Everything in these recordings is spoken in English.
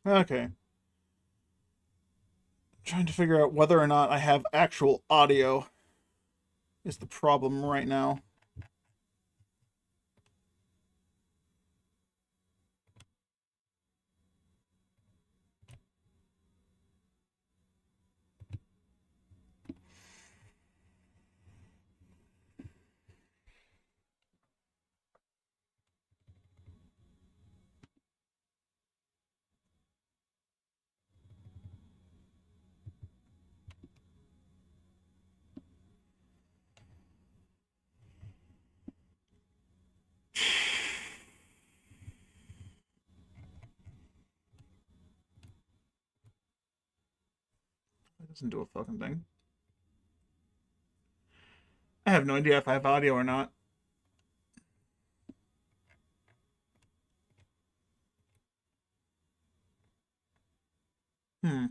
Okay. Trying to figure out whether or not I have actual audio is the problem right now. It doesn't do a fucking thing. I have no idea if I have audio or not. Hmm.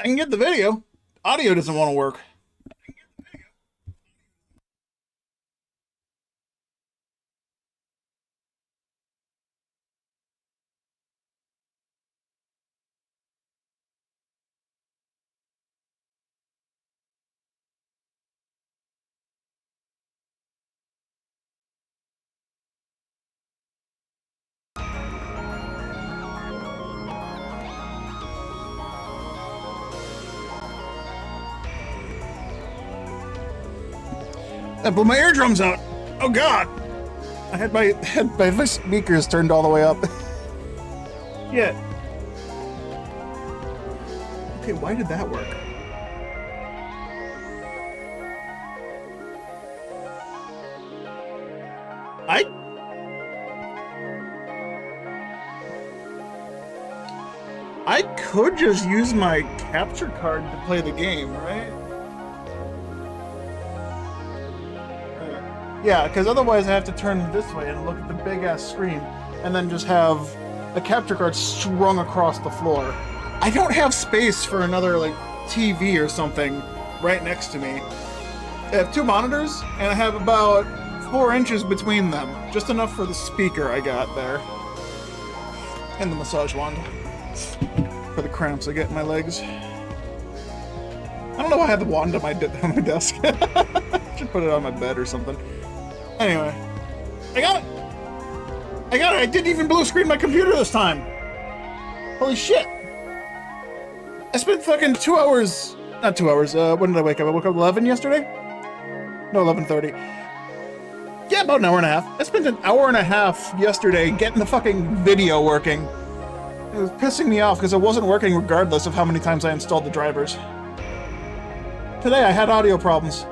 I can get the video. Audio doesn't want to work. That blew my eardrums out. Oh god. I had my speakers turned all the way up. Yeah. Okay, why did that work? I could just use my capture card to play the game, right? Yeah, because otherwise I have to turn this way and look at the big ass screen and then just have a capture card strung across the floor. I don't have space for another like TV or something right next to me. I have two monitors and I have about 4 inches between them. Just enough for the speaker I got there. And the massage wand. For the cramps I get in my legs. I don't know why I have the wand on my desk. I should put it on my bed or something. Anyway. I got it! I got it! I didn't even blue screen my computer this time! Holy shit! I spent fucking 2 hours Not 2 hours. When did I wake up? I woke up 11 yesterday? No, 11:30. Yeah, about an hour and a half. I spent an hour and a half yesterday getting the fucking video working. It was pissing me off because it wasn't working regardless of how many times I installed the drivers. Today I had audio problems.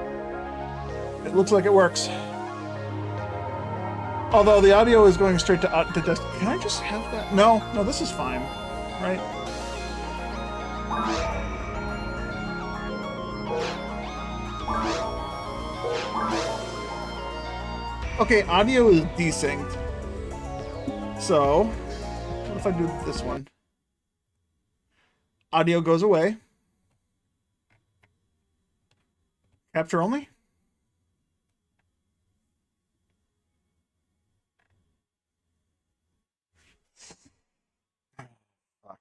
It looks like it works. Although the audio is going straight to desk. Can I just have that? No, this is fine, right? Okay, audio is desynced. So, what if I do this one? Audio goes away. Capture only? Fuck.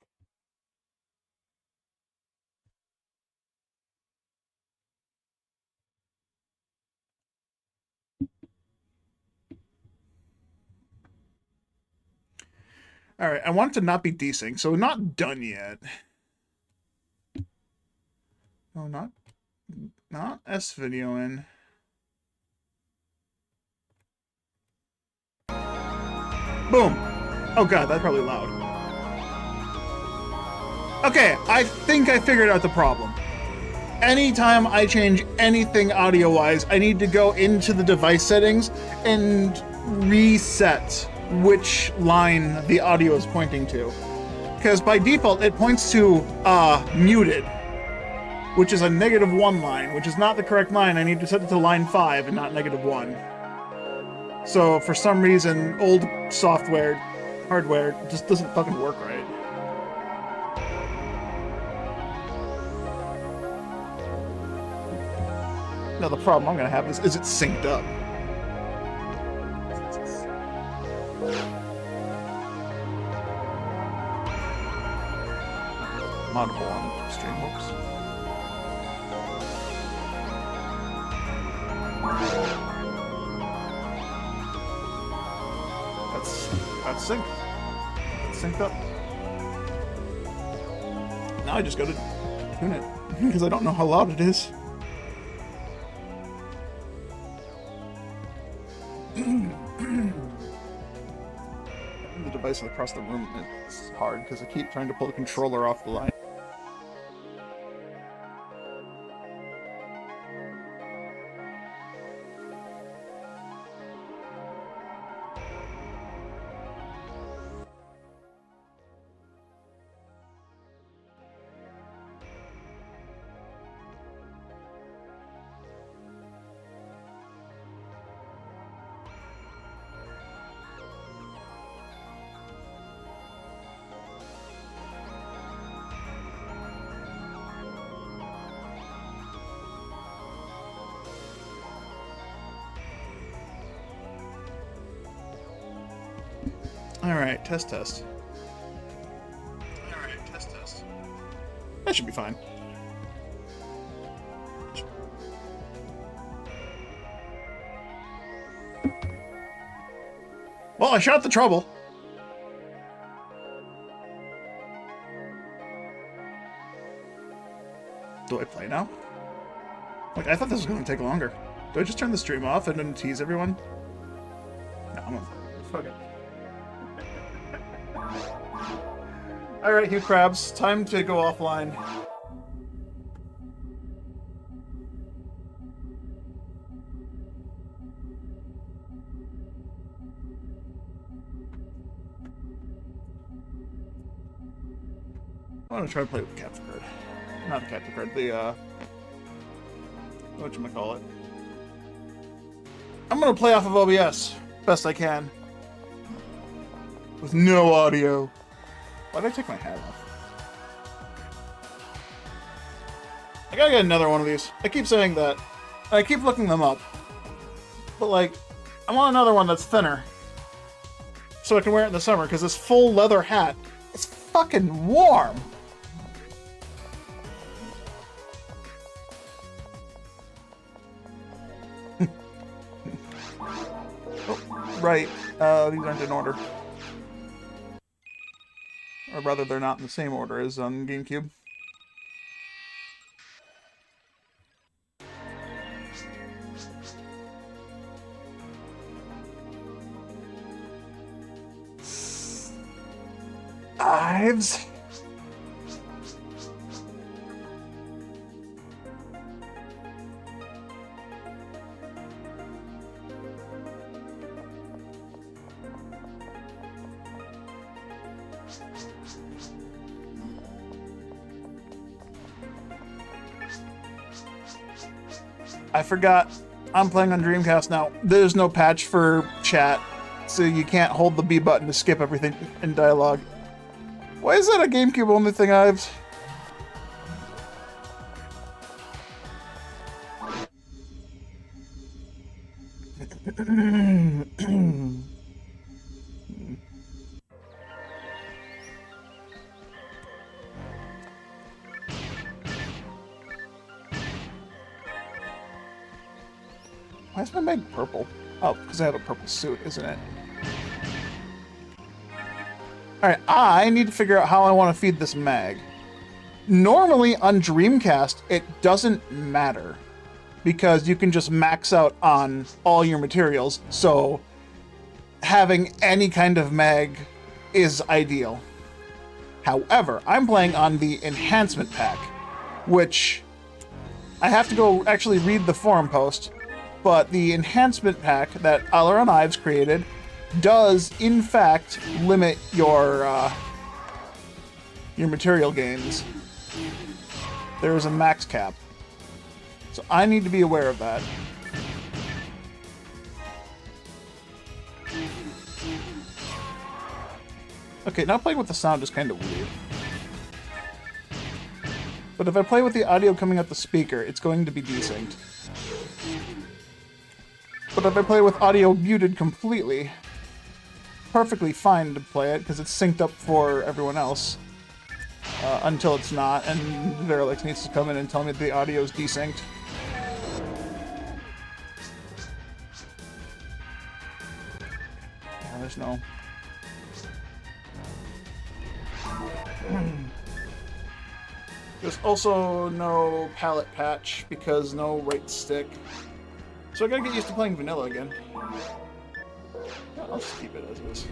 Alright, I want it to not be desynced, so not done yet. No, not S video in. Boom! Oh god, that's probably loud. Okay, I think I figured out the problem. Anytime I change anything audio-wise, I need to go into the device settings and reset which line the audio is pointing to. Because by default, it points to muted, which is a -1 line, which is not the correct line. I need to set it to line 5 and not -1. So for some reason, old software, hardware, just doesn't fucking work right. Now the problem I'm gonna have is it synced up? Moddable on stream, whoops. That's synced. It's synced up. Now I just gotta tune it, because I don't know how loud it is. The device across the room is hard, because I keep trying to pull the controller off the line. Alright, test. Alright, test. That should be fine. Well, I shot the trouble. Do I play now? Like, I thought this was going to take longer. Do I just turn the stream off and then tease everyone? No, I'm gonna fuck it. Alright, Hugh Krabs, time to go offline. I want to try to play with the capture card. Not the capture card, the, whatchamacallit. I'm gonna play off of OBS, best I can. With no audio. Why did I take my hat off? I gotta get another one of these. I keep saying that. I keep looking them up. But, like, I want another one that's thinner. So I can wear it in the summer, because this full leather hat is fucking warm. Oh, right. These aren't in order. Or rather, they're not in the same order as on GameCube. Ives. I forgot. I'm playing on Dreamcast now. There's no patch for chat, so you can't hold the B button to skip everything in dialogue. Why is that a GameCube only thing, Ives? Why is my mag purple? Oh, because I have a purple suit, isn't it? Alright, I need to figure out how I want to feed this mag. Normally on Dreamcast, it doesn't matter because you can just max out on all your materials, so having any kind of mag is ideal. However, I'm playing on the enhancement pack, which I have to go actually read the forum post, but the enhancement pack that Alaron Ives created does, in fact, limit your material gains. There is a max cap. So I need to be aware of that. Okay, now playing with the sound is kind of weird. But if I play with the audio coming out the speaker, it's going to be desynced. But if I play with audio muted completely, perfectly fine to play it because it's synced up for everyone else. Until it's not, and Veralex needs to come in and tell me that the audio is desynced. Yeah, there's no... There's also no palette patch because no right stick. So I gotta get used to playing vanilla again. Yeah, I'll just keep it as is.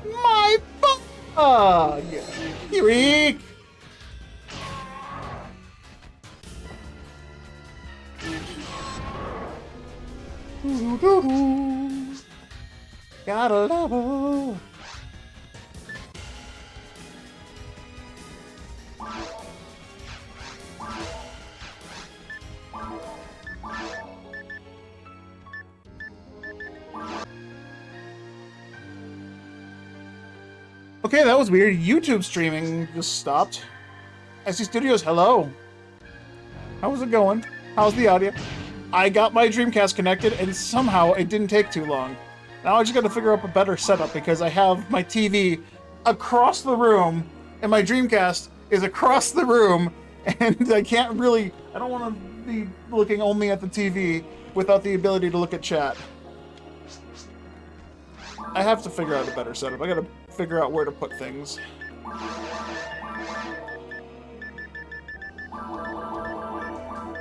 My bug! Eek! Gotta love. Okay, that was weird. YouTube streaming just stopped. SC Studios, hello. How's it going? How's the audio? I got my Dreamcast connected, and somehow it didn't take too long. Now I just gotta figure out a better setup, because I have my TV across the room, and my Dreamcast is across the room, and I can't really... I don't want to be looking only at the TV without the ability to look at chat. I have to figure out a better setup. I gotta figure out where to put things.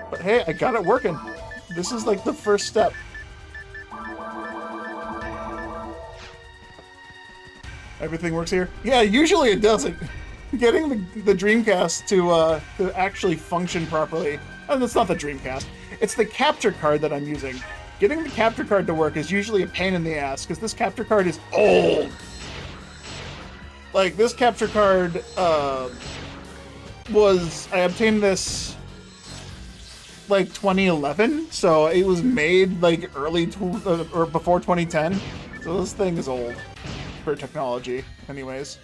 But hey, I got it working. This is like the first step. Everything works here? Yeah, usually it doesn't. Getting the Dreamcast to actually function properly. And it's not the Dreamcast. It's the capture card that I'm using. Getting the capture card to work is usually a pain in the ass, because this capture card is old. Like, this capture card, I obtained this, like, 2011, so it was made, like, or before 2010, so this thing is old for technology, anyways.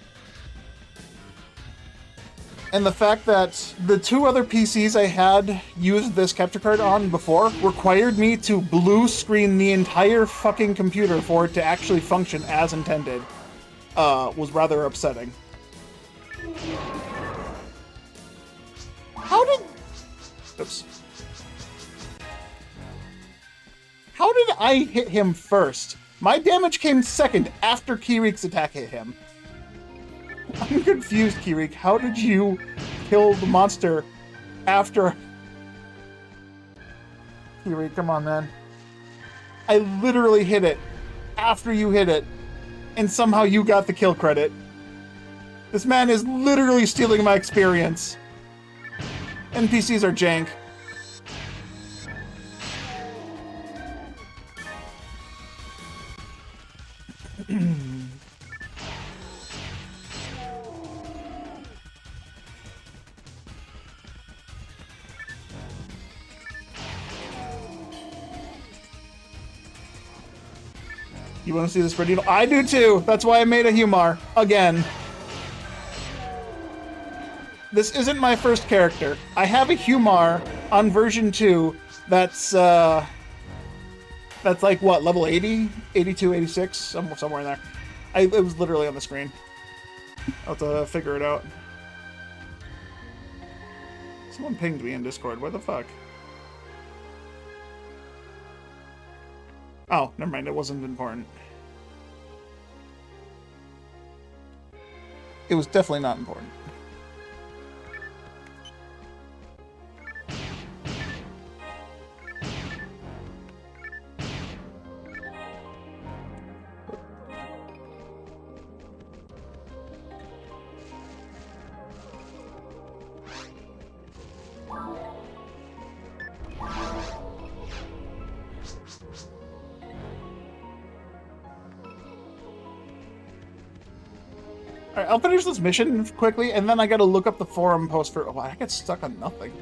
And the fact that the two other PCs I had used this capture card on before required me to blue screen the entire fucking computer for it to actually function as intended was rather upsetting. How did... Oops. How did I hit him first? My damage came second after Kirik's attack hit him. I'm confused, Kirik. How did you kill the monster after... Kirik, come on, man. I literally hit it after you hit it, and somehow you got the kill credit. This man is literally stealing my experience. NPCs are jank. You want to see this video? I do too. That's why I made a Humar again. This isn't my first character. I have a Humar on version 2 that's like what, level 80, 82, 86, somewhere in there. It was literally on the screen. I'll have to figure it out. Someone pinged me in Discord. What the fuck? Oh, never mind. It wasn't important. It was definitely not important. Alright, I'll finish this mission quickly, and then I gotta look up the forum post for... Oh, I get stuck on nothing.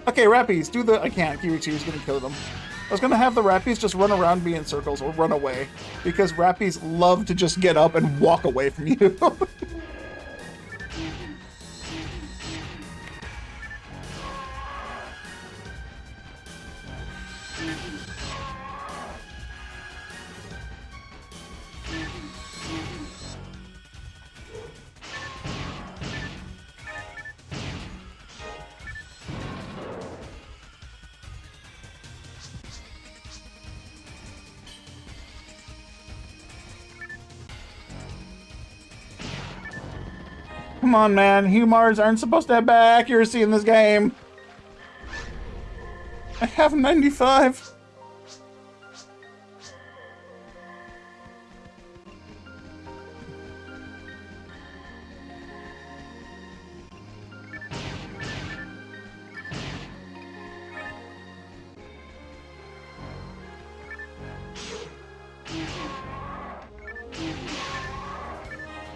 Okay, Rappies, do the... I can't. Kirik's gonna kill them. I was gonna have the Rappies just run around me in circles, or run away. Because Rappies love to just get up and walk away from you. Come on, man. Humars aren't supposed to have bad accuracy in this game. I have 95.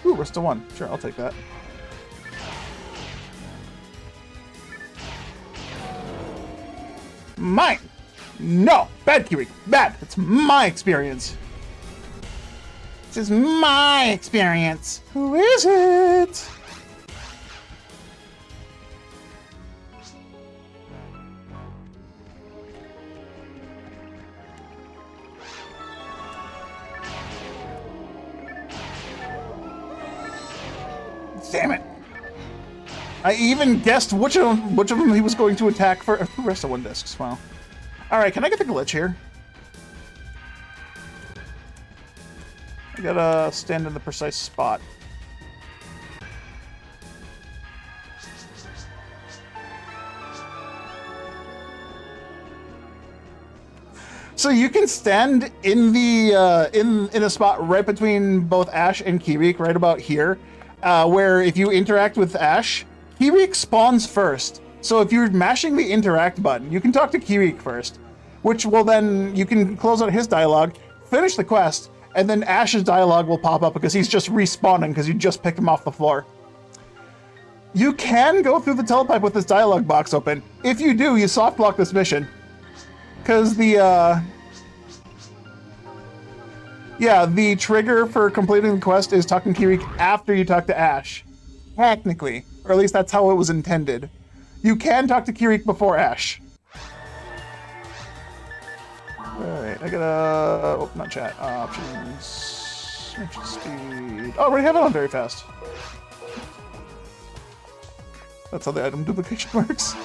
Ooh, we're still 1. Sure, I'll take that. Mine! No! Bad, Kirik! Bad! It's my experience! This is my experience! Who is it? Damn it! I even guessed which of them he was going to attack for. The rest of 1 discs. Wow. All right, can I get the glitch here? I gotta stand in the precise spot. So you can stand in the in a spot right between both Ash and Kirik, right about here, where if you interact with Ash, Kirik spawns first. So if you're mashing the interact button, you can talk to Kirik first, which will then, you can close out his dialogue, finish the quest, and then Ash's dialogue will pop up because he's just respawning because you just picked him off the floor. You can go through the telepipe with this dialogue box open. If you do, you soft block this mission. Because the trigger for completing the quest is talking to Kirik after you talk to Ash. Technically. Or at least that's how it was intended. You can talk to Kirik before Ash. Alright, I gotta... Oh, not chat. Options... Speed... Oh, I already have it on very fast. That's how the item duplication works.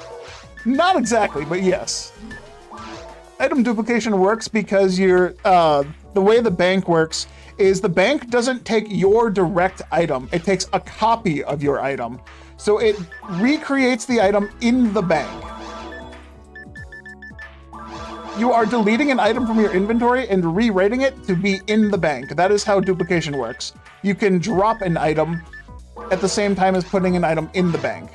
Not exactly, but yes. Item duplication works because you're, the way the bank works is the bank doesn't take your direct item. It takes a copy of your item. So it recreates the item in the bank. You are deleting an item from your inventory and rewriting it to be in the bank. That is how duplication works. You can drop an item at the same time as putting an item in the bank.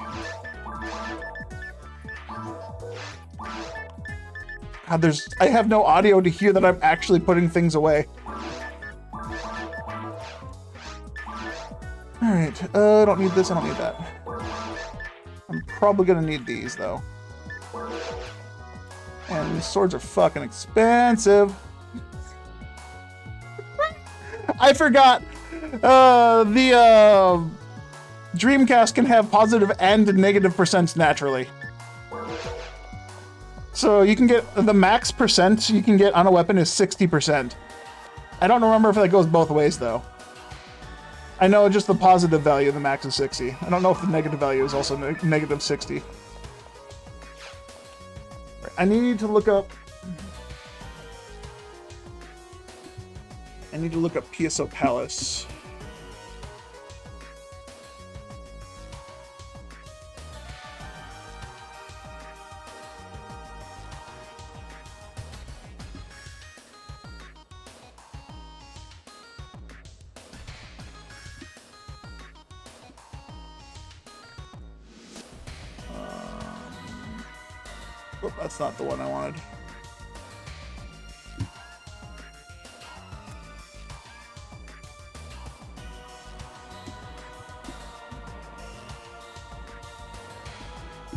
God, I have no audio to hear that I'm actually putting things away. All right, I don't need this, I don't need that. I'm probably gonna need these though. And these swords are fucking expensive. I forgot, the Dreamcast can have positive and negative percents naturally. So you can get, the max percent you can get on a weapon is 60%. I don't remember if that goes both ways though. I know just the positive value of the max is 60. I don't know if the negative value is also negative 60. I need to look up PSO Palace. Oh, that's not the one I wanted.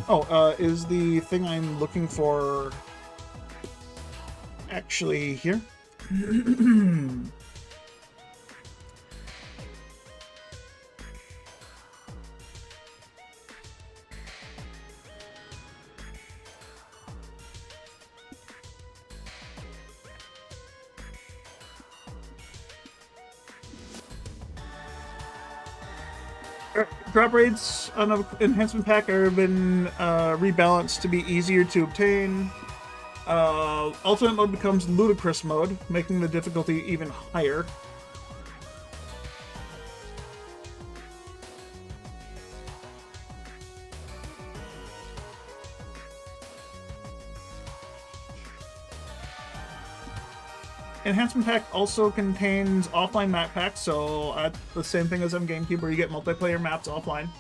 Oh, is the thing I'm looking for actually here? Drop rates on an enhancement pack have been rebalanced to be easier to obtain. Ultimate mode becomes ludicrous mode, making the difficulty even higher. Enhancement pack also contains offline map packs, so the same thing as on GameCube, where you get multiplayer maps offline.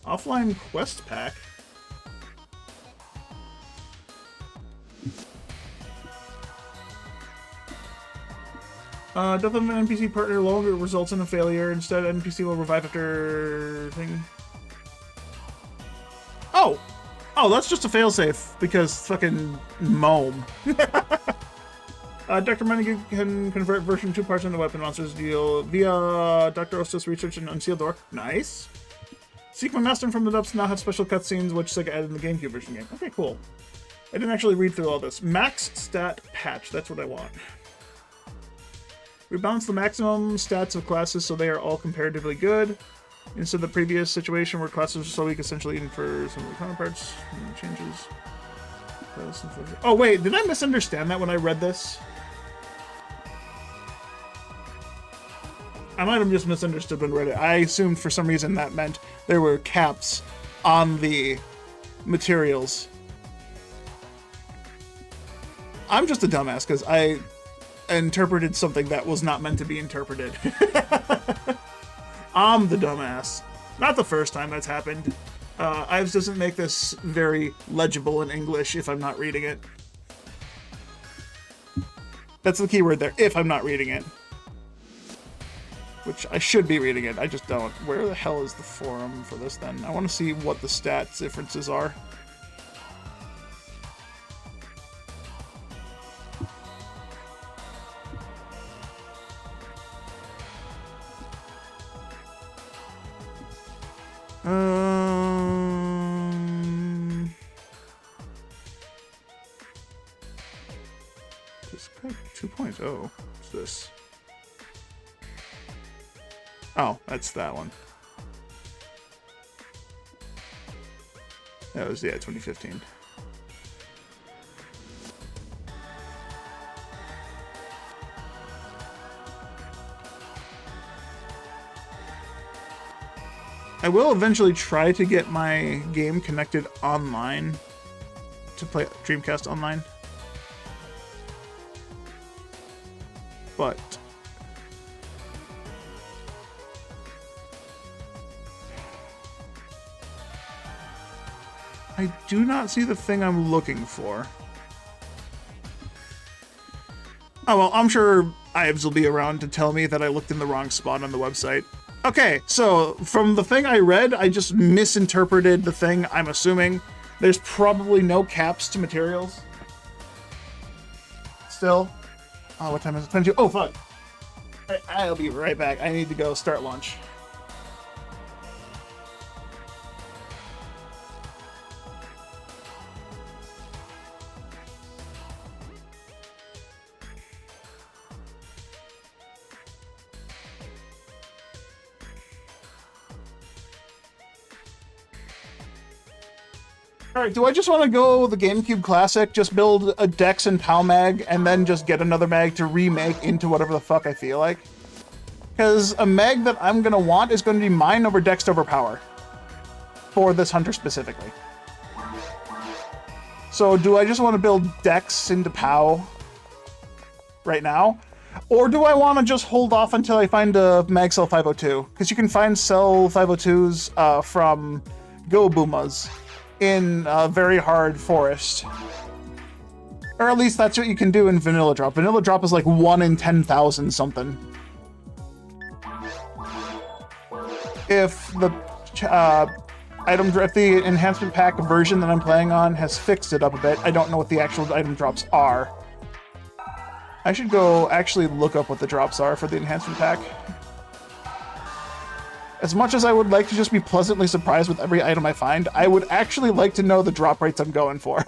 Offline quest pack. Death of an NPC partner no longer results in a failure. Instead, NPC will revive after thing. Oh, that's just a failsafe because fucking Mome. Dr. Money can convert version 2 parts into weapon monsters deal via Dr. Ostos research and unsealed door. Nice. Seek my master from the depths now have special cutscenes, which Sega added in the GameCube version game. Okay, cool. I didn't actually read through all this. Max stat patch. That's what I want. Rebalance the maximum stats of classes so they are all comparatively good. Instead of the previous situation where classes were so weak, essentially even for some of the counterparts. Changes. Oh wait, did I misunderstand that when I read this? I might have just misunderstood when I read it. I assumed for some reason that meant there were caps on the materials. I'm just a dumbass because I interpreted something that was not meant to be interpreted. I'm the dumbass. Not the first time that's happened. Ives doesn't make this very legible in English if I'm not reading it. That's the key word there, if I'm not reading it. Which I should be reading it, I just don't. Where the hell is the forum for this then? I want to see what the stats differences are. This guy 2.0. What's this? Oh, that's that one. That was, yeah, 2015. I will eventually try to get my game connected online to play Dreamcast online. But I do not see the thing I'm looking for. Oh, well, I'm sure Ives will be around to tell me that I looked in the wrong spot on the website. Okay, so from the thing I read, I just misinterpreted the thing, I'm assuming. There's probably no caps to materials. Still. Oh, what time is it? 22. Oh, fuck. I'll be right back. I need to go start lunch. Alright, do I just want to go the GameCube Classic, just build a Dex and PAL mag, and then just get another mag to remake into whatever the fuck I feel like? Because a mag that I'm going to want is going to be mine over Dex over Power. For this hunter specifically. So do I just want to build Dex into POW right now? Or do I want to just hold off until I find a mag cell 502? Because you can find cell 502s from Go Boomas in a very hard forest. Or at least that's what you can do in Vanilla Drop. Vanilla Drop is like 1 in 10,000 something. If the if the enhancement pack version that I'm playing on has fixed it up a bit, I don't know what the actual item drops are. I should go actually look up what the drops are for the enhancement pack. As much as I would like to just be pleasantly surprised with every item I find, I would actually like to know the drop rates I'm going for.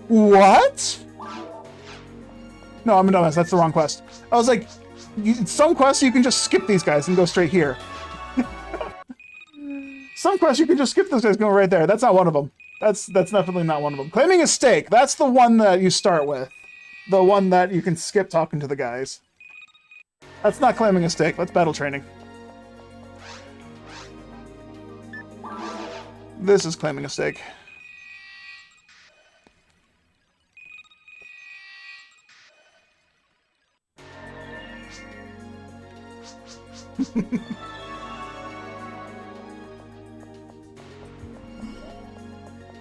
What? No, I'm a dumbass. That's the wrong quest. I was like, some quests you can just skip these guys and go straight here. Some quests you can just skip those guys and go right there. That's not one of them. That's definitely not one of them. Claiming a stake. That's the one that you start with. The one that you can skip talking to the guys. That's not claiming a stake. That's battle training. This is claiming a stake.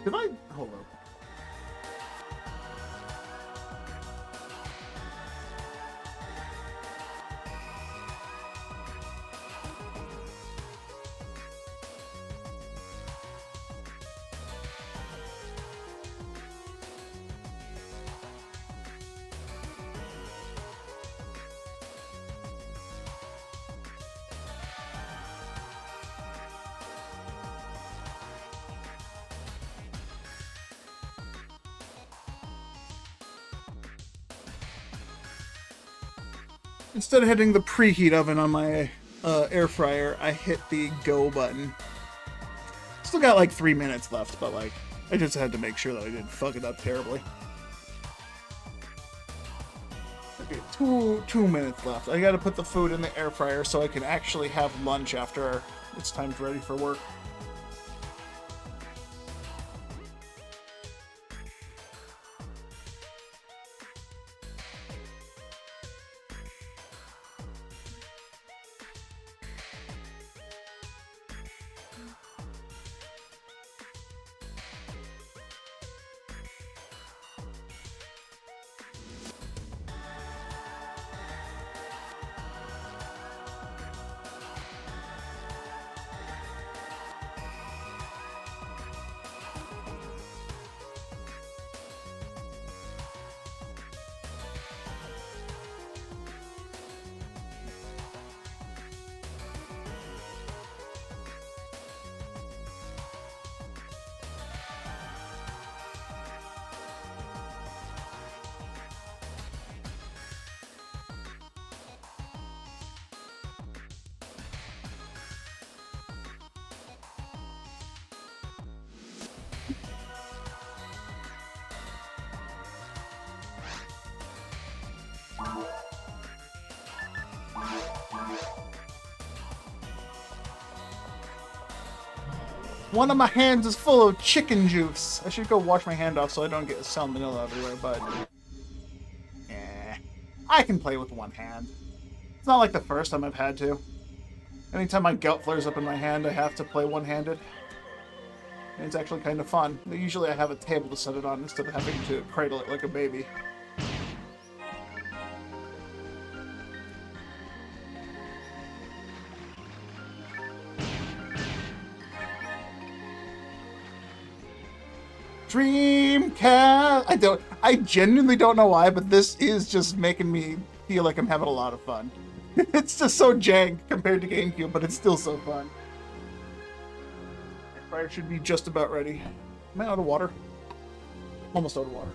Did I? Hold up. Instead of hitting the preheat oven on my air fryer, I hit the go button. Still got like 3 minutes left, but like, I just had to make sure that I didn't fuck it up terribly. Okay, two minutes left. I gotta put the food in the air fryer so I can actually have lunch after it's time ready for work. One of my hands is full of chicken juice. I should go wash my hand off so I don't get salmonella everywhere, but... I can play with one hand. It's not like the first time I've had to. Anytime my gout flares up in my hand, I have to play one-handed. And it's actually kind of fun. Usually I have a table to set it on instead of having to cradle it like a baby. Dreamcast! I genuinely don't know why, but this is just making me feel like I'm having a lot of fun. It's just so jank compared to GameCube, but it's still so fun. Air fryer should be just about ready. Am I out of water? Almost out of water.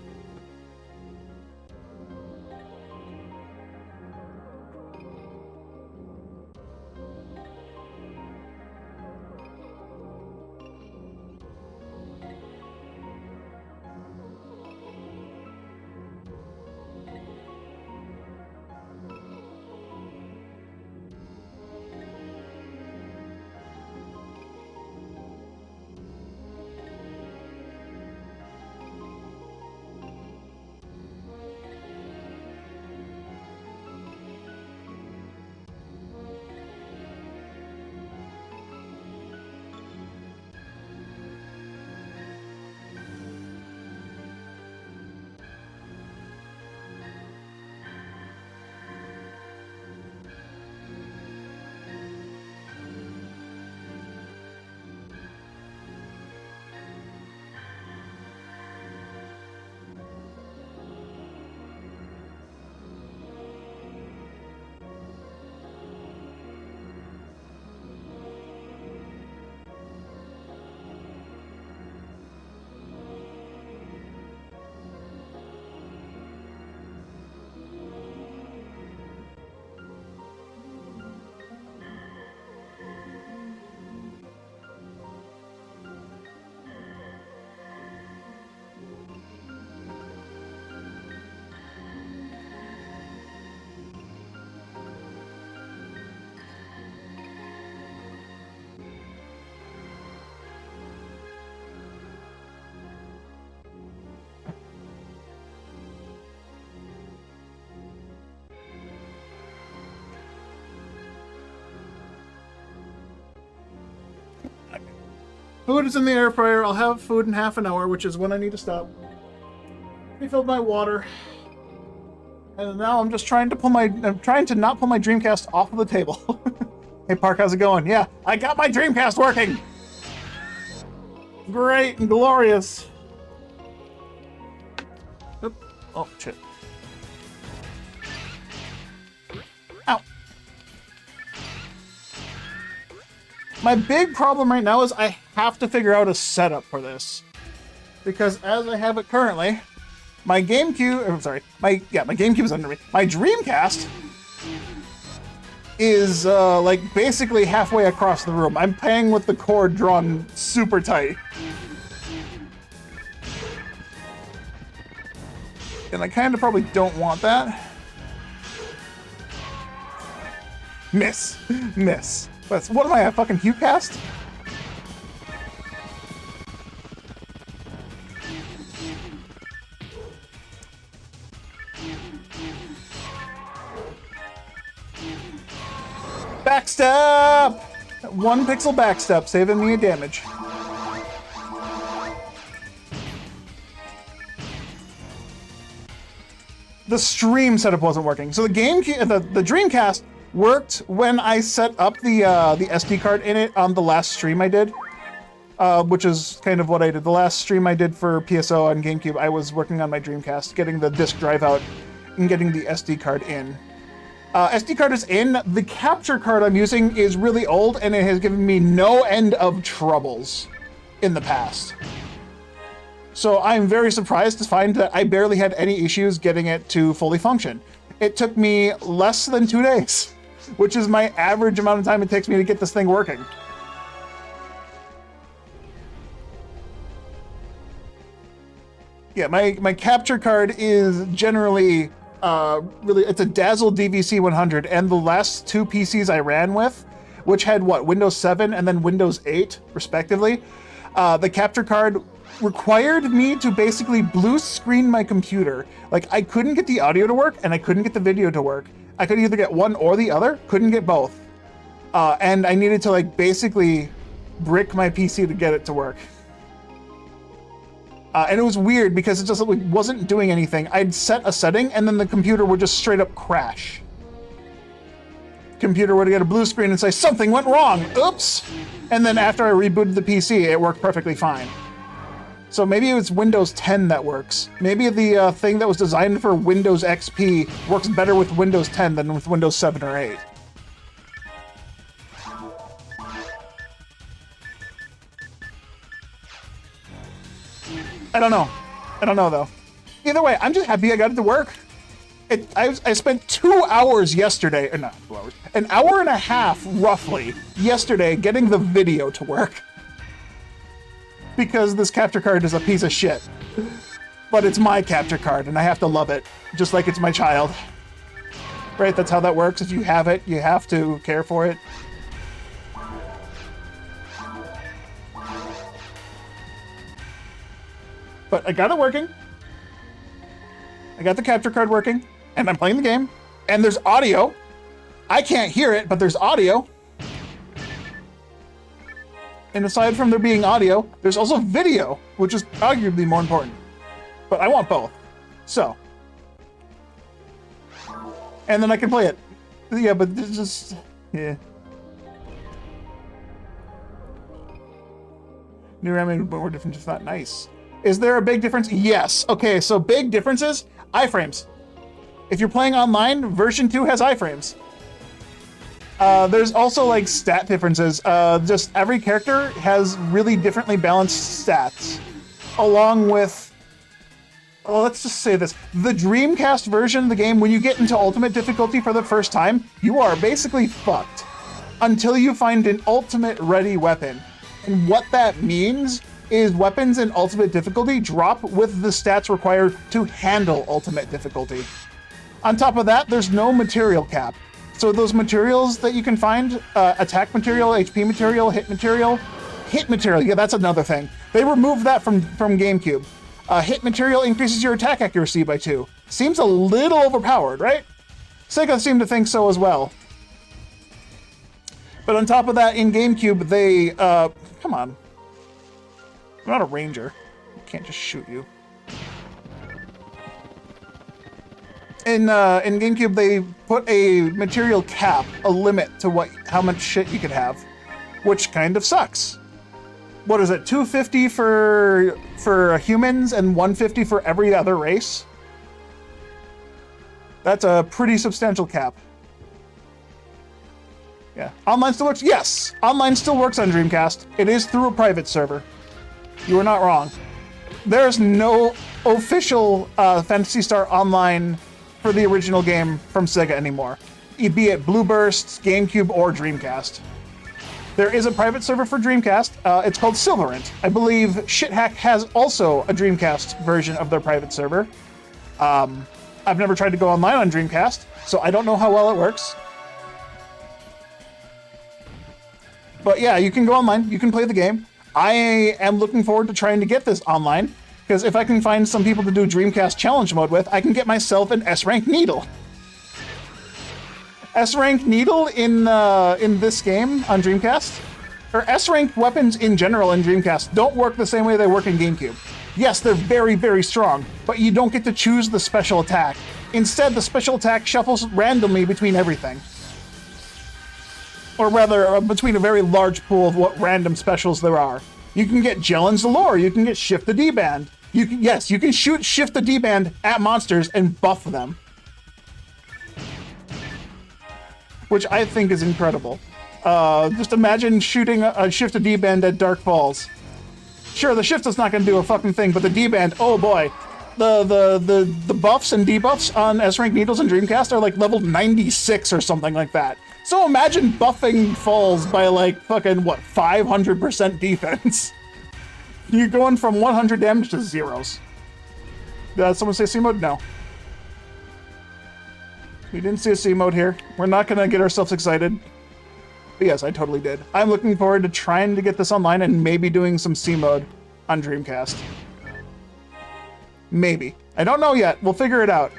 Food is in the air fryer. I'll have food in half an hour, which is when I need to stop. Refilled my water. And now I'm just trying to not pull my Dreamcast off of the table. Hey Park, how's it going? Yeah, I got my Dreamcast working! Great and glorious. Oop. Oh, shit. Ow. My big problem right now is I have to figure out a setup for this. Because as I have it currently, my GameCube, my GameCube is under me. My Dreamcast is like basically halfway across the room. I'm playing with the cord drawn super tight. And I kind of probably don't want that. Miss. Miss. But what am I, a fucking HughCast? Backstep! 1 pixel backstep, saving me a damage. The stream setup wasn't working. So the Dreamcast worked when I set up the SD card in it on the last stream I did, which is kind of what I did. The last stream I did for PSO on GameCube, I was working on my Dreamcast, getting the disk drive out and getting the SD card in. SD card is in. The capture card I'm using is really old, and it has given me no end of troubles in the past. So I'm very surprised to find that I barely had any issues getting it to fully function. It took me less than 2 days, which is my average amount of time it takes me to get this thing working. Yeah, my capture card is generally really, it's a Dazzle DVC 100, and the last two PCs I ran with, which had what, Windows 7 and then Windows 8 respectively, the capture card required me to basically blue screen my computer. Like, I couldn't get the audio to work and I couldn't get the video to work. I could either get one or the other, couldn't get both. And I needed to like basically brick my PC to get it to work. And it was weird because it just like, wasn't doing anything. I'd set a setting and then the computer would just straight up crash. Computer would get a blue screen and say, something went wrong, oops. And then after I rebooted the PC, it worked perfectly fine. So maybe it was Windows 10 that works. Maybe the thing that was designed for Windows XP works better with Windows 10 than with Windows 7 or 8. I don't know though. Either way, I'm just happy I got it to work. I spent 2 hours yesterday, or not 2 hours, an hour and a half roughly yesterday getting the video to work. Because this capture card is a piece of shit. But it's my capture card and I have to love it, just like it's my child. Right, that's how that works. If you have it, you have to care for it. But I got it working. I got the capture card working, and I'm playing the game, and there's audio. I can't hear it, but there's audio. And aside from there being audio, there's also video, which is arguably more important. But I want both. So. And then I can play it. Yeah, but it's just, yeah. New RAM and more different, just not nice. Is there a big difference? Yes. Okay, so big differences, iframes. If you're playing online, version 2 has iframes. There's also like stat differences. Just every character has really differently balanced stats. Along with, let's just say this, the Dreamcast version of the game, when you get into ultimate difficulty for the first time, you are basically fucked until you find an ultimate ready weapon. And what that means is weapons in ultimate difficulty drop with the stats required to handle ultimate difficulty. On top of that, there's no material cap. So those materials that you can find, attack material, HP material, hit material, yeah, that's another thing. They removed that from GameCube. Hit material increases your attack accuracy by 2. Seems a little overpowered, right? Sega seemed to think so as well. But on top of that, in GameCube, they, come on. I'm not a ranger. I can't just shoot you. In GameCube, they put a material cap, a limit to how much shit you could have, which kind of sucks. What is it? 250 for humans and 150 for every other race? That's a pretty substantial cap. Yeah. Online still works? Yes! Online still works on Dreamcast. It is through a private server. You are not wrong. There's no official Phantasy Star Online for the original game from Sega anymore, be it Blue Burst, GameCube, or Dreamcast. There is a private server for Dreamcast. It's called Silverant. I believe Shithack has also a Dreamcast version of their private server. I've never tried to go online on Dreamcast, so I don't know how well it works. But yeah, you can go online, you can play the game. I am looking forward to trying to get this online, because if I can find some people to do Dreamcast challenge mode with, I can get myself an S-rank needle. S-rank needle in this game on Dreamcast, or S-rank weapons in general in Dreamcast don't work the same way they work in GameCube. Yes, they're very, very strong, but you don't get to choose the special attack. Instead, the special attack shuffles randomly between everything. Or rather, between a very large pool of what random specials there are. You can get Gel and Zalore, you can get Shift the D-Band. You can shoot Shift the D-Band at monsters and buff them. Which I think is incredible. Just imagine shooting a Shift the D-Band at Dark Falls. Sure, the Shift is not going to do a fucking thing, but the D-Band, oh boy. The buffs and debuffs on S-Rank Needles and Dreamcast are like level 96 or something like that. So imagine buffing Falls by like fucking, what, 500% defense. You're going from 100 damage to zeros. Did someone say C mode? No. We didn't see a C mode here. We're not gonna get ourselves excited. But yes, I totally did. I'm looking forward to trying to get this online and maybe doing some C mode on Dreamcast. Maybe. I don't know yet. We'll figure it out.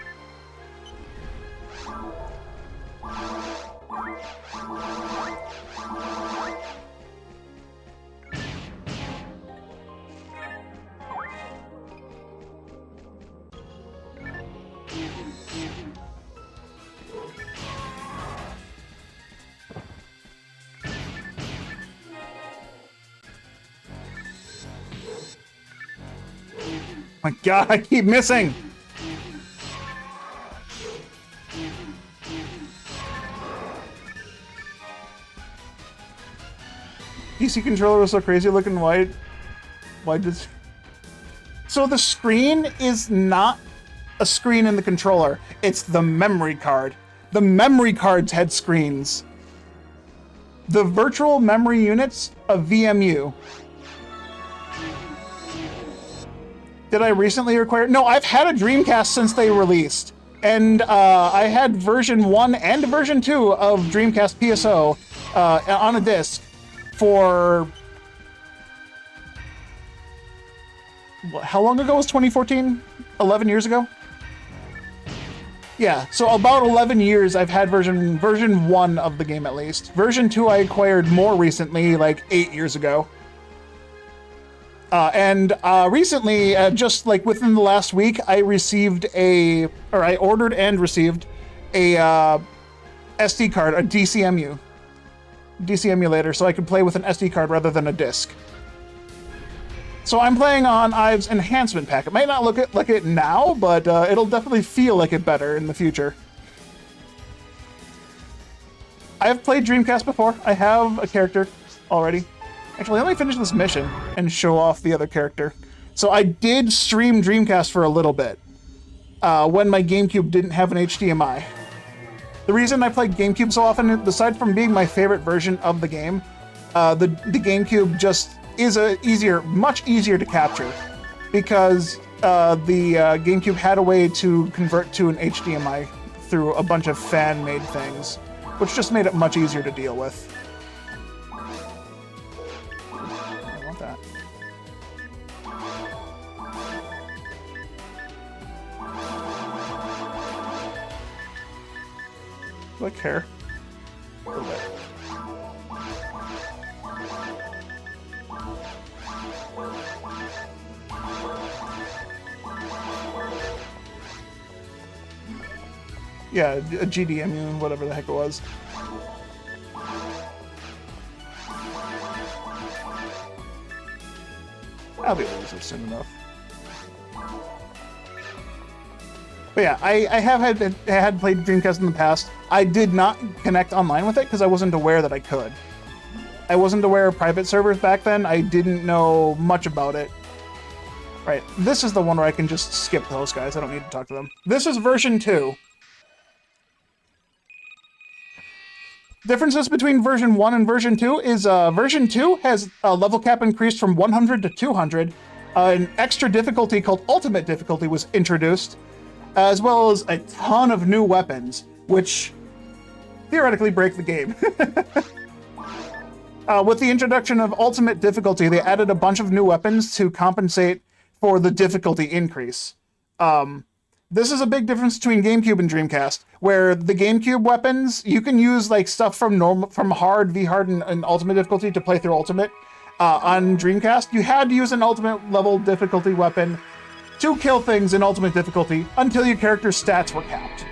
My God, I keep missing! PC controller was so crazy looking. Why does... So the screen is not a screen in the controller. It's the memory card. The memory cards had screens. The virtual memory units of VMU. Did I recently acquire? No, I've had a Dreamcast since they released. And I had version 1 and version 2 of Dreamcast PSO on a disc for... How long ago was 2014? 11 years ago? Yeah, so about 11 years I've had version 1 of the game at least. Version 2 I acquired more recently, like 8 years ago. Recently, just like within the last week, I ordered and received a SD card, a DC emulator, so I could play with an SD card rather than a disc. So I'm playing on Ive's enhancement pack. It might not look like it now, but it'll definitely feel like it better in the future. I have played Dreamcast before. I have a character already. Actually, let me finish this mission and show off the other character. So I did stream Dreamcast for a little bit when my GameCube didn't have an HDMI. The reason I played GameCube so often, aside from being my favorite version of the game, the GameCube just is much easier to capture because the GameCube had a way to convert to an HDMI through a bunch of fan-made things, which just made it much easier to deal with. Do I care? A little bit. Yeah, a GDMU, whatever the heck it was. I'll be over soon enough. But yeah, I have had played Dreamcast in the past. I did not connect online with it because I wasn't aware that I could. I wasn't aware of private servers back then. I didn't know much about it. Right, this is the one where I can just skip those guys. I don't need to talk to them. This is version 2. Differences between version 1 and version 2 is version 2 has a level cap increased from 100 to 200. An extra difficulty called Ultimate Difficulty was introduced, as well as a ton of new weapons, which theoretically break the game. With the introduction of Ultimate Difficulty, they added a bunch of new weapons to compensate for the difficulty increase. This is a big difference between GameCube and Dreamcast, where the GameCube weapons, you can use like stuff from hard, V-hard, and Ultimate Difficulty to play through Ultimate. On Dreamcast, you had to use an Ultimate level difficulty weapon to kill things in Ultimate Difficulty until your character's stats were capped.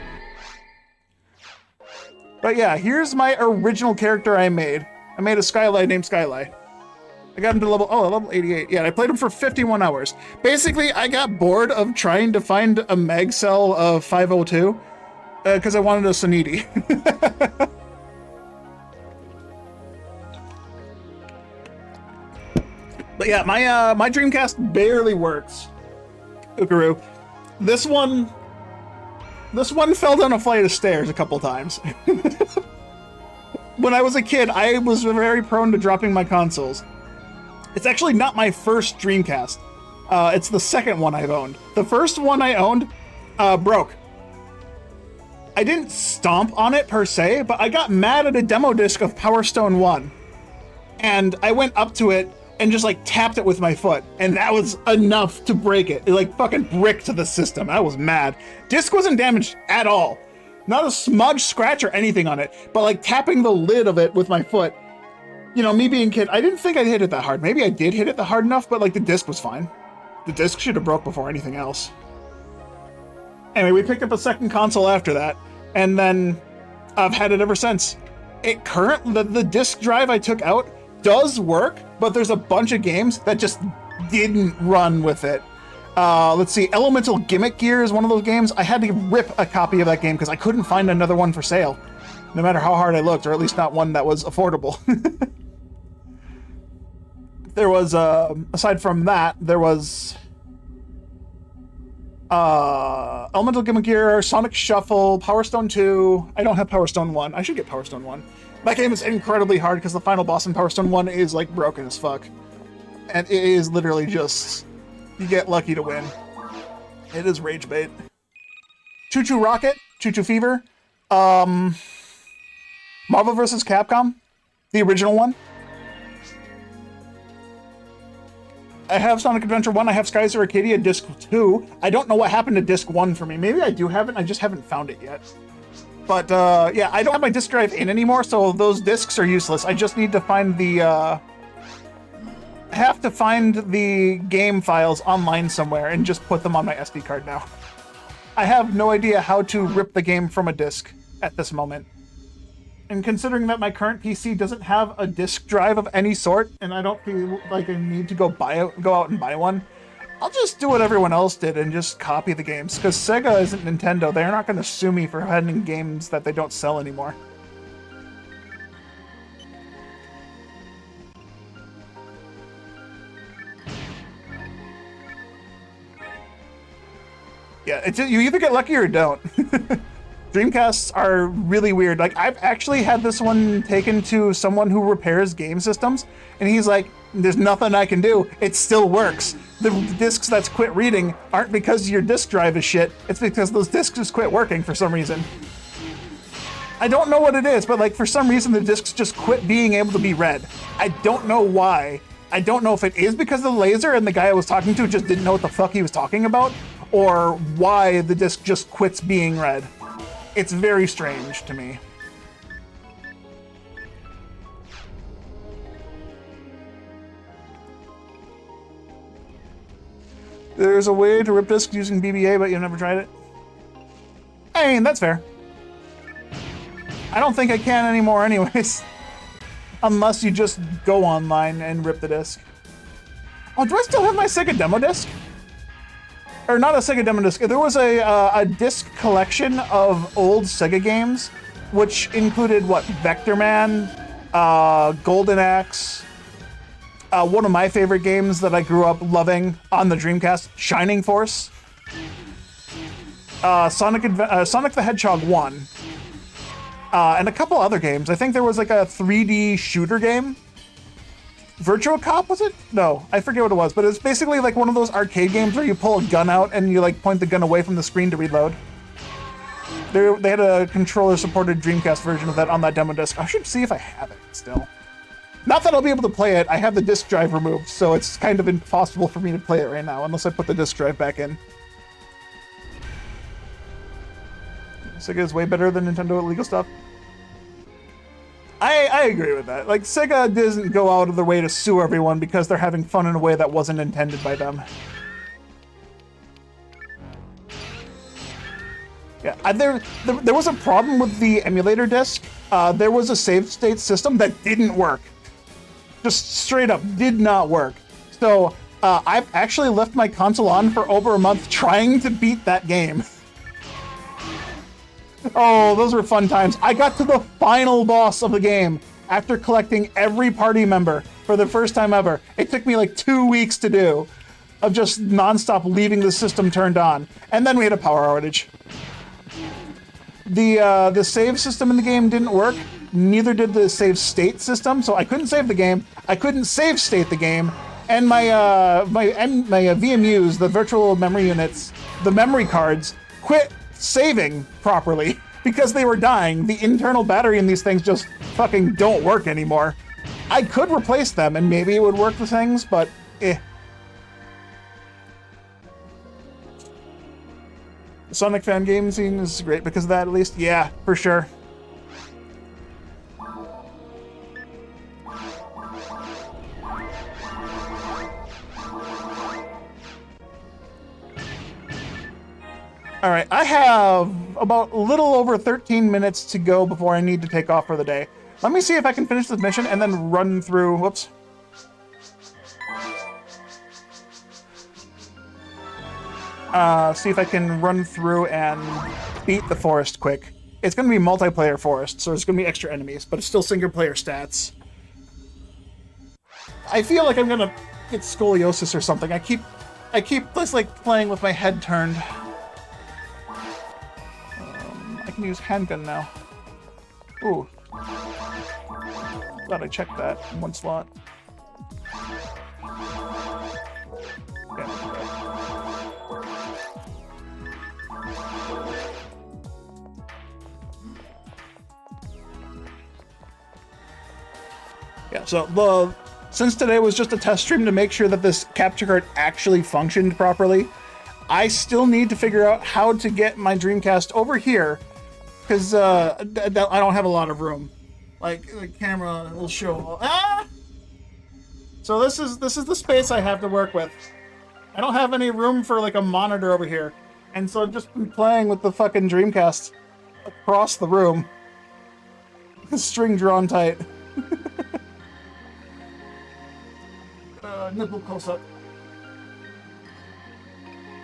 But yeah, here's my original character I made. I made a Skylight named Skylight. I got him to level 88. Yeah, I played him for 51 hours. Basically, I got bored of trying to find a mag cell of 502 because I wanted a Suniti. But yeah, my Dreamcast barely works. Ookaroo. This one fell down a flight of stairs a couple times. When I was a kid, I was very prone to dropping my consoles. It's actually not my first Dreamcast. It's the second one I've owned. The first one I owned broke. I didn't stomp on it per se, but I got mad at a demo disc of Power Stone 1. And I went up to it and just like tapped it with my foot. And that was enough to break it. It like fucking bricked the system. I was mad. Disc wasn't damaged at all. Not a smudge, scratch, or anything on it. But like tapping the lid of it with my foot. You know, me being a kid, I didn't think I'd hit it that hard. Maybe I did hit it that hard enough, but like the disc was fine. The disc should have broke before anything else. Anyway, we picked up a second console after that, and then I've had it ever since. The disc drive I took out does work, but there's a bunch of games that just didn't run with it. Let's see, Elemental Gimmick Gear is one of those games. I had to rip a copy of that game because I couldn't find another one for sale, no matter how hard I looked, or at least not one that was affordable. There was, aside from that, there was Elemental Gimmick Gear, Sonic Shuffle, Power Stone 2. I don't have Power Stone 1. I should get Power Stone 1. That game is incredibly hard because the final boss in Power Stone 1 is like broken as fuck. And it is literally just, you get lucky to win. It is rage bait. Choo Choo Rocket, Choo Choo Fever, Marvel vs. Capcom, the original one. I have Sonic Adventure 1, I have Skies of Arcadia Disc 2. I don't know what happened to Disc 1 for me. Maybe I do have it, I just haven't found it yet. But, yeah, I don't have my disc drive in anymore, so those discs are useless. I just need to find the, I have to find the game files online somewhere and just put them on my SD card now. I have no idea how to rip the game from a disc at this moment. And considering that my current PC doesn't have a disk drive of any sort, and I don't feel like I need to go out and buy one, I'll just do what everyone else did and just copy the games. Because Sega isn't Nintendo. They're not going to sue me for having games that they don't sell anymore. Yeah, you either get lucky or don't. Dreamcasts are really weird. Like, I've actually had this one taken to someone who repairs game systems, and he's like, there's nothing I can do. It still works. The discs that's quit reading aren't because your disk drive is shit. It's because those discs just quit working for some reason. I don't know what it is, but like for some reason the discs just quit being able to be read. I don't know why. I don't know if it is because of the laser and the guy I was talking to just didn't know what the fuck he was talking about, or why the disc just quits being read. It's very strange to me. There's a way to rip discs using BBA, but you've never tried it? I mean, that's fair. I don't think I can anymore anyways. Unless you just go online and rip the disc. Oh, do I still have my Sega demo disc? Or not a Sega demo disc. There was a disc collection of old Sega games, which included, what, Vector Man, Golden Axe, one of my favorite games that I grew up loving on the Dreamcast, Shining Force, Sonic the Hedgehog 1, and a couple other games. I think there was like a 3D shooter game. Virtua Cop, was it? No, I forget what it was, but it's basically like one of those arcade games where you pull a gun out and you like point the gun away from the screen to reload. They had a controller-supported Dreamcast version of that on that demo disc. I should see if I have it still. Not that I'll be able to play it. I have the disc drive removed, so it's kind of impossible for me to play it right now unless I put the disc drive back in. Sega is way better than Nintendo at legal stuff. I agree with that. Like, Sega doesn't go out of their way to sue everyone because they're having fun in a way that wasn't intended by them. Yeah, there was a problem with the emulator disc. There was a save state system that didn't work. Just straight up did not work. So I've actually left my console on for over a month trying to beat that game. Oh, those were fun times. I got to the final boss of the game after collecting every party member for the first time ever. It took me like 2 weeks to do, of just nonstop leaving the system turned on. And then we had a power outage. The save system in the game didn't work. Neither did the save state system, so I couldn't save the game. I couldn't save state the game. And my VMUs, the virtual memory units, the memory cards, quit saving properly. because they were dying. The internal battery in these things just fucking don't work anymore. I could replace them and maybe it would work the things, but eh. The Sonic fan game scene is great because of that, at least. Yeah, for sure. All right, I have about a little over 13 minutes to go before I need to take off for the day. Let me see if I can finish this mission and then run through, whoops. See if I can run through and beat the forest quick. It's gonna be multiplayer forest, so there's gonna be extra enemies, but it's still single player stats. I feel like I'm gonna get scoliosis or something. I keep just like playing with my head turned. I can use handgun now. Ooh. Glad I checked that in one slot. Yeah, so since today was just a test stream to make sure that this capture card actually functioned properly, I still need to figure out how to get my Dreamcast over here, because I don't have a lot of room. Like, the camera will show. Ah! So this is the space I have to work with. I don't have any room for like a monitor over here, and so I've just been playing with the fucking Dreamcast across the room. String drawn tight. Nipple close up.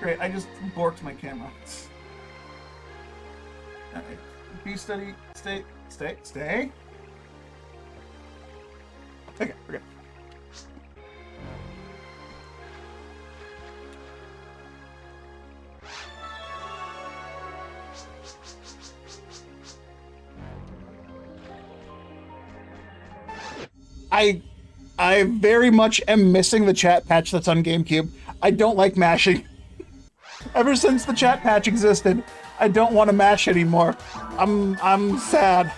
Great, I just borked my camera. Alright. Be steady. Stay. Okay, we're good. I very much am missing the chat patch that's on GameCube. I don't like mashing. Ever since the chat patch existed, I don't want to mash anymore. I'm sad.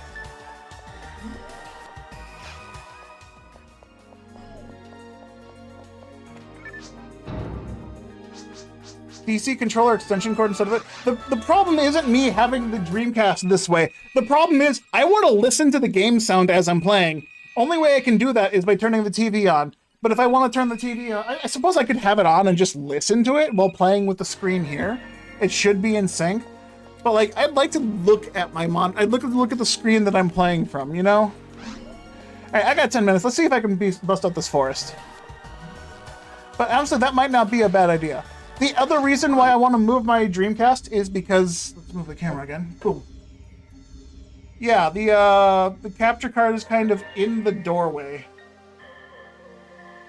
PC controller extension cord instead of it. The problem isn't me having the Dreamcast this way. The problem is I want to listen to the game sound as I'm playing. Only way I can do that is by turning the TV on. But if I want to turn the TV on, I suppose I could have it on and just listen to it while playing with the screen here. It should be in sync. But like, I'd like to look at my I'd look at the screen that I'm playing from, you know? Alright, I got 10 minutes. Let's see if I can bust up this forest. But honestly, that might not be a bad idea. The other reason why I want to move my Dreamcast is because... Let's move the camera again. Boom. Yeah, the capture card is kind of in the doorway.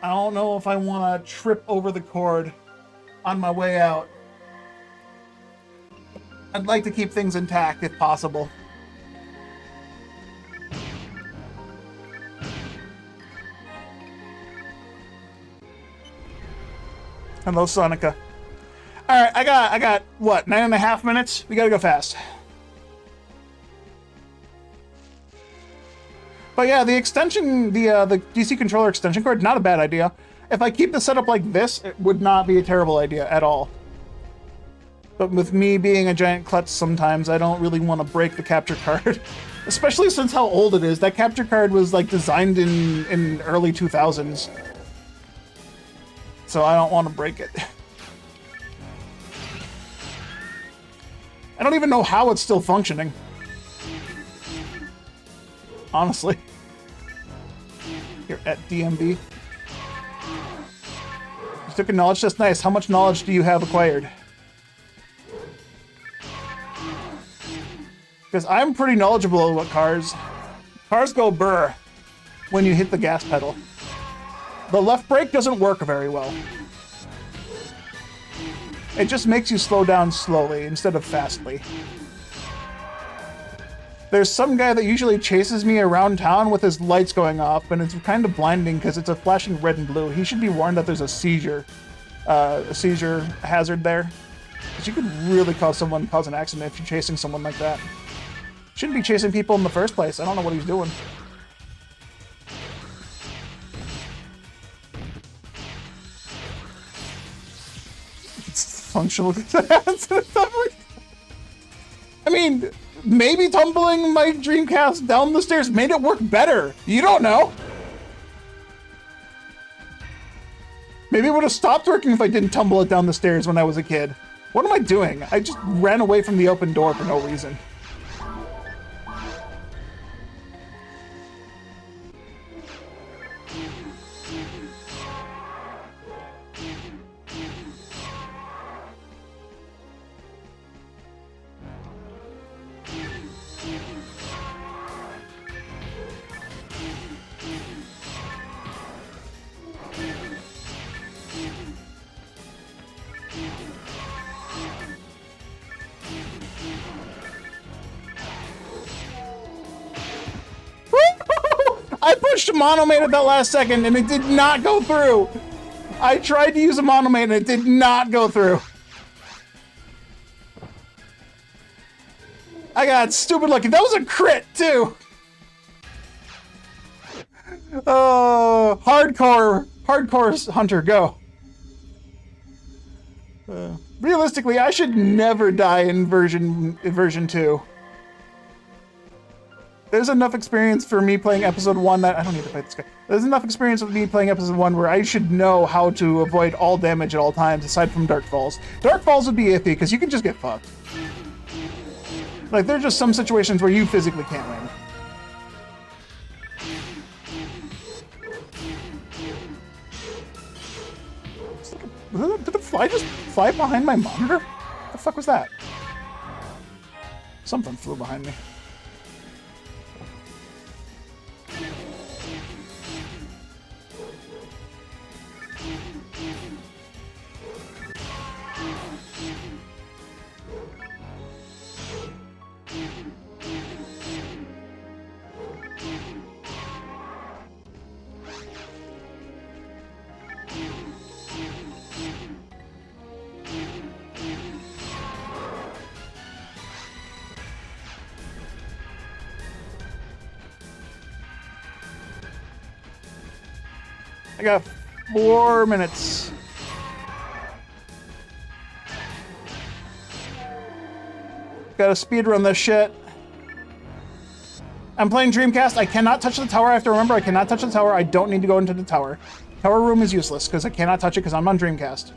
I don't know if I want to trip over the cord on my way out. I'd like to keep things intact if possible. Hello, Sonica. Alright, I got, what, 9.5 minutes? We gotta go fast. But yeah, the extension, the DC controller extension cord, not a bad idea. If I keep the setup like this, it would not be a terrible idea at all. But with me being a giant klutz sometimes, I don't really want to break the capture card. Especially since how old it is. That capture card was like designed in early 2000s. So I don't want to break it. I don't even know how it's still functioning. Honestly. Here at DMB. You took a knowledge test? Nice. How much knowledge do you have acquired? Because I'm pretty knowledgeable about cars. Cars go burr when you hit the gas pedal. The left brake doesn't work very well. It just makes you slow down slowly instead of fastly. There's some guy that usually chases me around town with his lights going off, and it's kind of blinding because it's a flashing red and blue. He should be warned that there's a seizure hazard there. Because you could really cause an accident if you're chasing someone like that. Shouldn't be chasing people in the first place. I don't know what he's doing. It's functional. I mean, maybe tumbling my Dreamcast down the stairs made it work better. You don't know. Maybe it would have stopped working if I didn't tumble it down the stairs when I was a kid. What am I doing? I just ran away from the open door for no reason. I pushed a monomate at that last second and it did not go through. I tried to use a monomate and it did not go through. I got stupid lucky. That was a crit too. Oh, hardcore hunter, go. Realistically, I should never die in version 2. There's enough experience for me playing episode 1 that I don't need to fight this guy. There's enough experience with me playing episode 1 where I should know how to avoid all damage at all times aside from Dark Falls. Dark Falls would be iffy because you can just get fucked. Like, there's just some situations where you physically can't win. Did the fly just fly behind my monitor? What the fuck was that? Something flew behind me. I got 4 minutes. Gotta speedrun this shit. I'm playing Dreamcast. I cannot touch the tower. I have to remember I cannot touch the tower. I don't need to go into the tower. Tower room is useless because I cannot touch it because I'm on Dreamcast.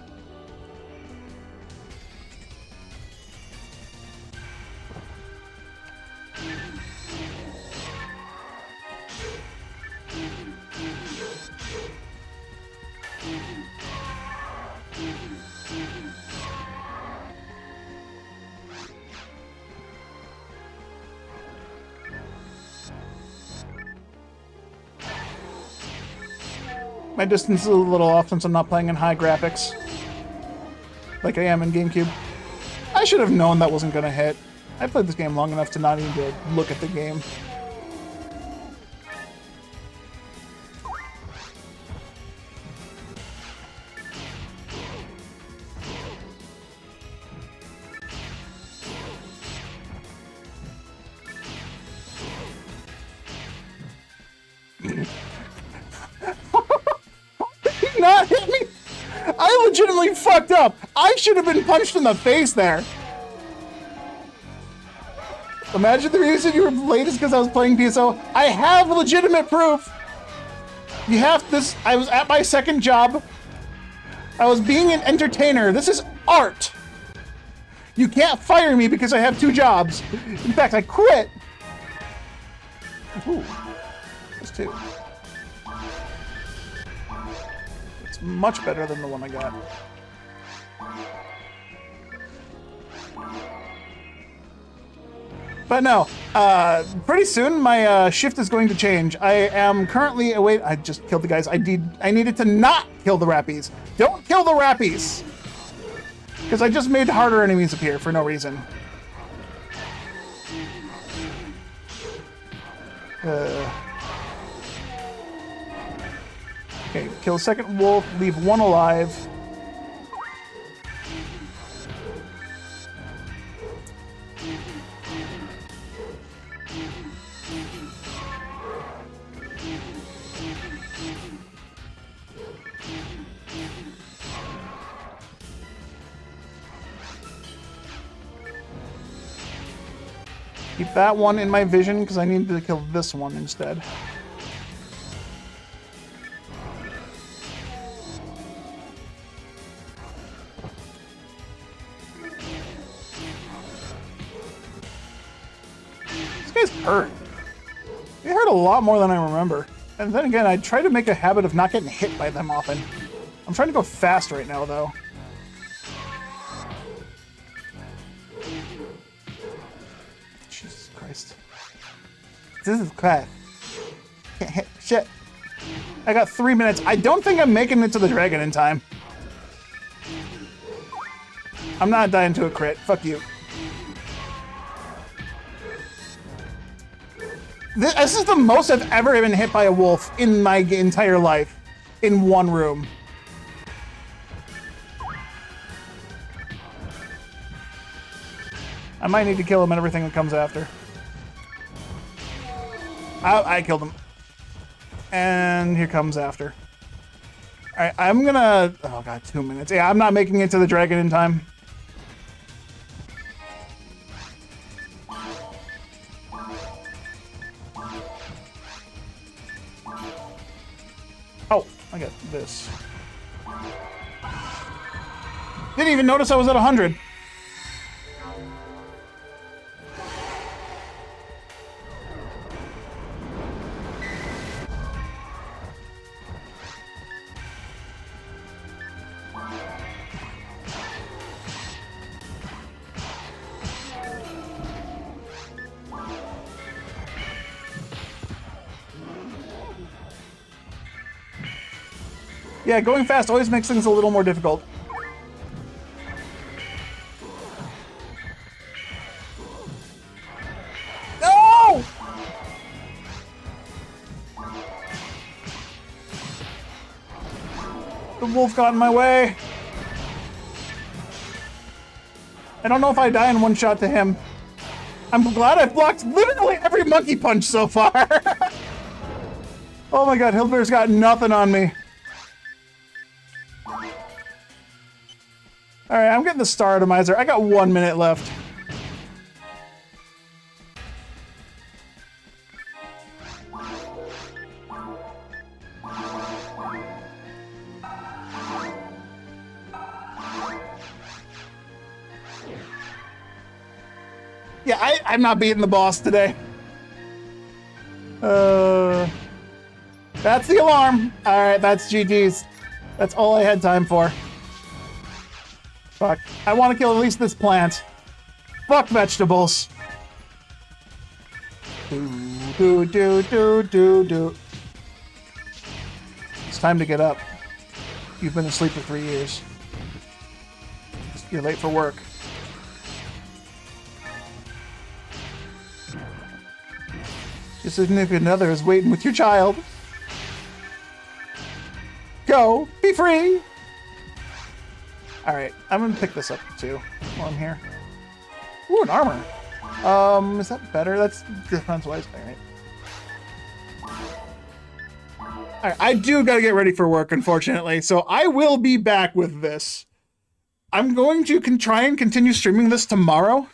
My distance is a little off since I'm not playing in high graphics, like I am in GameCube. I should have known that wasn't gonna hit. I played this game long enough to not even be able to look at the game. Not hit me. I legitimately fucked up. I should have been punched in the face there. Imagine the reason you were late is because I was playing PSO. I have legitimate proof. You have this. I was at my second job. I was being an entertainer. This is art. You can't fire me because I have 2 jobs. In fact, I quit. Ooh, that's 2. Much better than the one I got. But no, pretty soon my shift is going to change. I am currently I just killed the guys. I needed to not kill the Rappies. Don't kill the Rappies! Because I just made harder enemies appear for no reason. Okay, kill second wolf, leave 1 alive. Keep that one in my vision because I need to kill this one instead. These guys hurt. They hurt a lot more than I remember. And then again, I try to make a habit of not getting hit by them often. I'm trying to go fast right now, though. Jesus Christ. This is quiet. Can't hit shit. I got 3 minutes. I don't think I'm making it to the dragon in time. I'm not dying to a crit. Fuck you. This is the most I've ever been hit by a wolf in my entire life. In one room. I might need to kill him and everything that comes after. I killed him. And here comes after. Alright, I'm gonna... Oh god, 2 minutes. Yeah, I'm not making it to the dragon in time. Oh, I got this. Didn't even notice I was at 100. Yeah, going fast always makes things a little more difficult. No! The wolf got in my way. I don't know if I die in one shot to him. I'm glad I've blocked literally every monkey punch so far. Oh my god, Hildebert's got nothing on me. Alright, I'm getting the star atomizer. I got 1 minute left. Yeah, I'm not beating the boss today. That's the alarm. Alright, that's GG's. That's all I had time for. Fuck. I want to kill at least this plant. Fuck vegetables. Do. It's time to get up. You've been asleep for 3 years. You're late for work. Your significant other is waiting with your child. Go. Be free. Alright, I'm gonna pick this up too while I'm here. Ooh, an armor. Is that better? That's defense-wise. Alright, I do gotta get ready for work, unfortunately, so I will be back with this. I'm going to try and continue streaming this tomorrow.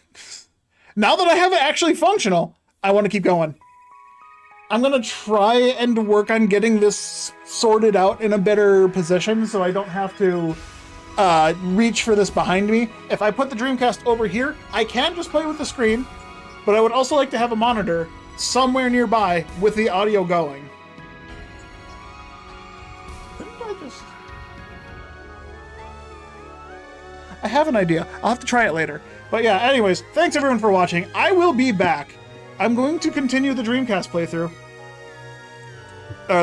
Now that I have it actually functional, I want to keep going. I'm gonna try and work on getting this sorted out in a better position so I don't have to reach for this behind me. If I put the Dreamcast over here, I can just play with the screen, but I would also like to have a monitor somewhere nearby with the audio going. I have an idea. I'll have to try it later. But yeah, anyways, thanks everyone for watching. I will be back. I'm going to continue the Dreamcast playthrough.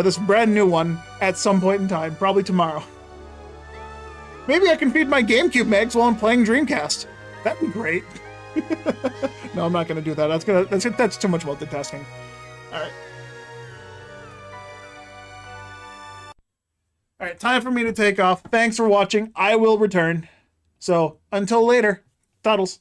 This brand new one at some point in time, probably tomorrow. Maybe I can feed my GameCube megs while I'm playing Dreamcast. That'd be great. No, I'm not gonna do that. That's too much multitasking. Alright. Alright, time for me to take off. Thanks for watching. I will return. So, until later, Toddles.